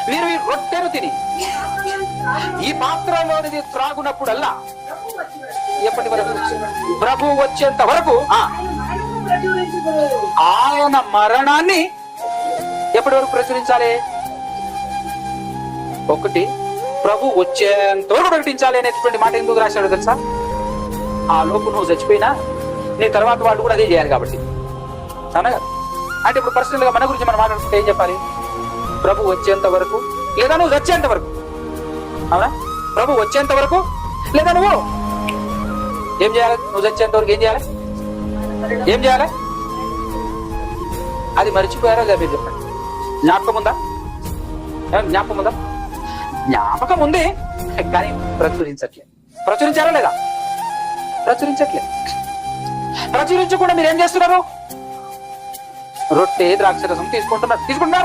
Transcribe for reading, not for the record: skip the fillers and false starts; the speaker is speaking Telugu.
వీరు ఈ రొట్టెను తిని ఈ పాత్రలోనిది త్రాగునప్పుడల్లా ఎప్పటి వరకు? ప్రభు వచ్చేంత వరకు ఆయన మరణాన్ని ఎప్పటి వరకు ప్రచురించాలి? ఒకటి, ప్రభు వచ్చేంత వరకు ప్రకటించాలి అనేటువంటి మాట ఎందుకు రాశాడు తెలుసా? ఆ లోపు నువ్వు చచ్చిపోయినా నీ తర్వాత వాళ్ళు కూడా అదే చేయాలి కాబట్టి. అవునా కదా? అంటే ఇప్పుడు పర్సనల్ గా మన గురించి మనం మాట్లాడుకుంటే ఏం చెప్పాలి? ప్రభు వచ్చేంత వరకు, లేదా నువ్వు చచ్చేంత వరకు. అవునా? ప్రభు వచ్చేంత వరకు, లేదా నువ్వు ఏం చేయాలి? నువ్వు చచ్చేంత వరకు ఏం చేయాలి? ఏం చేయాలి? అది మర్చిపోయారా లేదా మీరు చెప్పండి. జ్ఞాపకం ఉందా? జ్ఞాపకం ఉందా? జ్ఞాపకం ఉంది, కానీ ప్రచురించట్లేదు. ప్రచురించారా లేదా? ప్రచురించట్లేదు. ప్రచురించకుండా మీరు ఏం చేస్తున్నారు? రొట్టె ద్రాక్షరసం తీసుకుంటున్నారా?